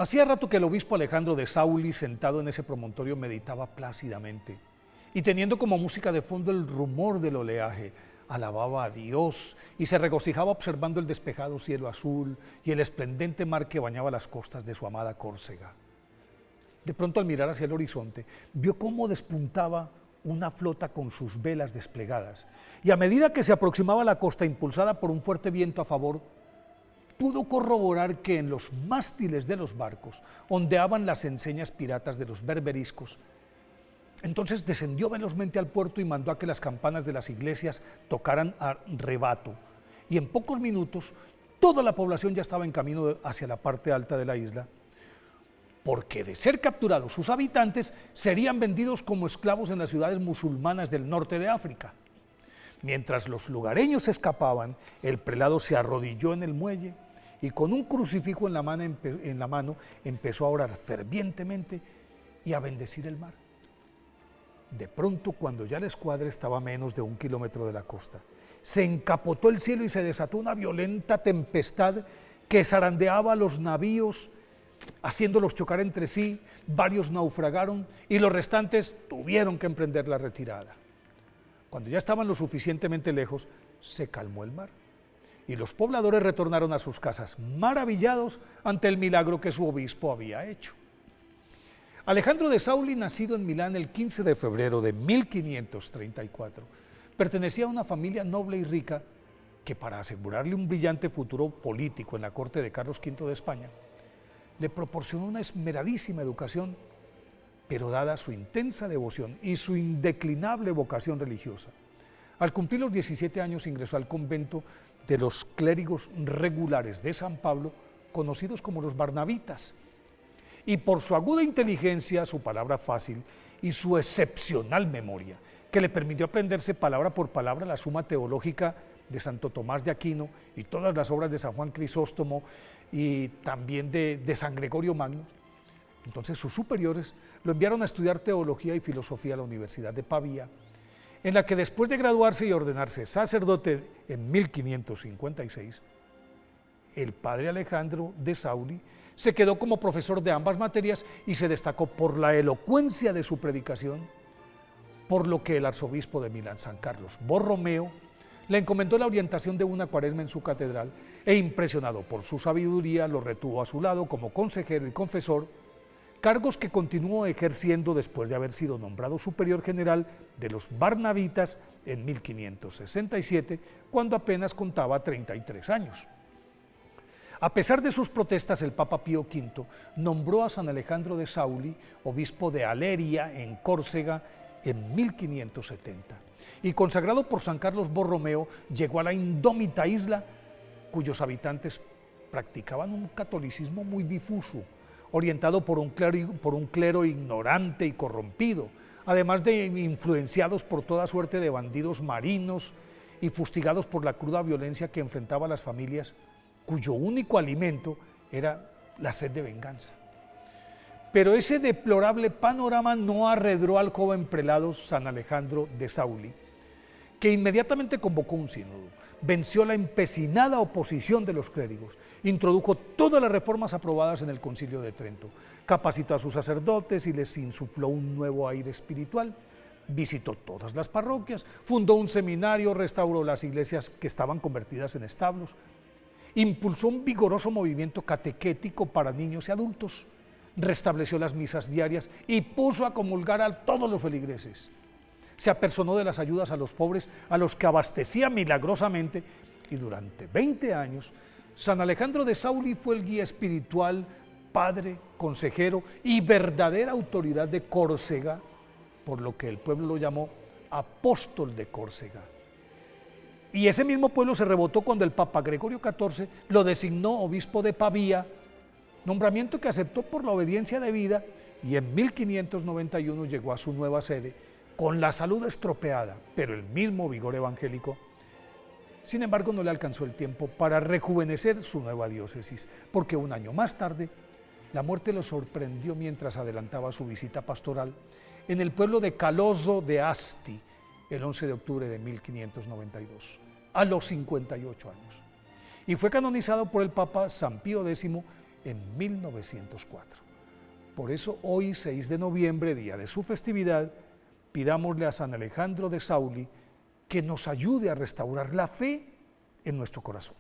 Hacía rato que el obispo Alejandro de Sauli, sentado en ese promontorio, meditaba plácidamente y teniendo como música de fondo el rumor del oleaje, alababa a Dios y se regocijaba observando el despejado cielo azul y el esplendente mar que bañaba las costas de su amada Córcega. De pronto, al mirar hacia el horizonte, vio cómo despuntaba una flota con sus velas desplegadas y a medida que se aproximaba a la costa, impulsada por un fuerte viento a favor, pudo corroborar que en los mástiles de los barcos ondeaban las enseñas piratas de los berberiscos. Entonces descendió velozmente al puerto y mandó a que las campanas de las iglesias tocaran a rebato. Y en pocos minutos toda la población ya estaba en camino hacia la parte alta de la isla, porque de ser capturados sus habitantes serían vendidos como esclavos en las ciudades musulmanas del norte de África. Mientras los lugareños escapaban, el prelado se arrodilló en el muelle y con un crucifijo en la mano empezó a orar fervientemente y a bendecir el mar. De pronto, cuando ya la escuadra estaba a menos de 1 kilómetro de la costa, se encapotó el cielo y se desató una violenta tempestad que zarandeaba a los navíos, haciéndolos chocar entre sí. Varios naufragaron y los restantes tuvieron que emprender la retirada. Cuando ya estaban lo suficientemente lejos, se calmó el mar y los pobladores retornaron a sus casas maravillados ante el milagro que su obispo había hecho. Alejandro de Sauli, nacido en Milán el 15 de febrero de 1534, pertenecía a una familia noble y rica que, para asegurarle un brillante futuro político en la corte de Carlos V de España, le proporcionó una esmeradísima educación, pero dada su intensa devoción y su indeclinable vocación religiosa, al cumplir los 17 años ingresó al convento de los clérigos regulares de San Pablo, conocidos como los barnabitas, y por su aguda inteligencia, su palabra fácil y su excepcional memoria, que le permitió aprenderse palabra por palabra la suma teológica de Santo Tomás de Aquino y todas las obras de San Juan Crisóstomo y también de San Gregorio Magno. Entonces sus superiores lo enviaron a estudiar teología y filosofía a la Universidad de Pavía, en la que después de graduarse y ordenarse sacerdote en 1556, el padre Alejandro de Sauli se quedó como profesor de ambas materias y se destacó por la elocuencia de su predicación, por lo que el arzobispo de Milán, San Carlos Borromeo, le encomendó la orientación de una cuaresma en su catedral e, impresionado por su sabiduría, lo retuvo a su lado como consejero y confesor, cargos que continuó ejerciendo después de haber sido nombrado superior general de los barnabitas en 1567, cuando apenas contaba 33 años. A pesar de sus protestas, el Papa Pío V nombró a San Alejandro de Sauli obispo de Aleria, en Córcega, en 1570, y consagrado por San Carlos Borromeo, llegó a la indómita isla, cuyos habitantes practicaban un catolicismo muy difuso, orientado por un clero ignorante y corrompido, además de influenciados por toda suerte de bandidos marinos y fustigados por la cruda violencia que enfrentaba a las familias, cuyo único alimento era la sed de venganza. Pero ese deplorable panorama no arredró al joven prelado San Alejandro de Sauli, que inmediatamente convocó un sínodo, venció la empecinada oposición de los clérigos, introdujo todas las reformas aprobadas en el Concilio de Trento, capacitó a sus sacerdotes y les insufló un nuevo aire espiritual, visitó todas las parroquias, fundó un seminario, restauró las iglesias que estaban convertidas en establos, impulsó un vigoroso movimiento catequético para niños y adultos, restableció las misas diarias y puso a comulgar a todos los feligreses. Se apersonó de las ayudas a los pobres, a los que abastecía milagrosamente, y durante 20 años San Alejandro de Sauli fue el guía espiritual, padre, consejero y verdadera autoridad de Córcega, por lo que el pueblo lo llamó apóstol de Córcega. Y ese mismo pueblo se rebotó cuando el Papa Gregorio XIV lo designó obispo de Pavía, nombramiento que aceptó por la obediencia debida, y en 1591 llegó a su nueva sede con la salud estropeada, pero el mismo vigor evangélico. Sin embargo, no le alcanzó el tiempo para rejuvenecer su nueva diócesis, porque un año más tarde, la muerte lo sorprendió mientras adelantaba su visita pastoral en el pueblo de Caloso de Asti, el 11 de octubre de 1592, a los 58 años. Y fue canonizado por el Papa San Pío X en 1904. Por eso hoy, 6 de noviembre, día de su festividad, pidámosle a San Alejandro de Sauli que nos ayude a restaurar la fe en nuestro corazón.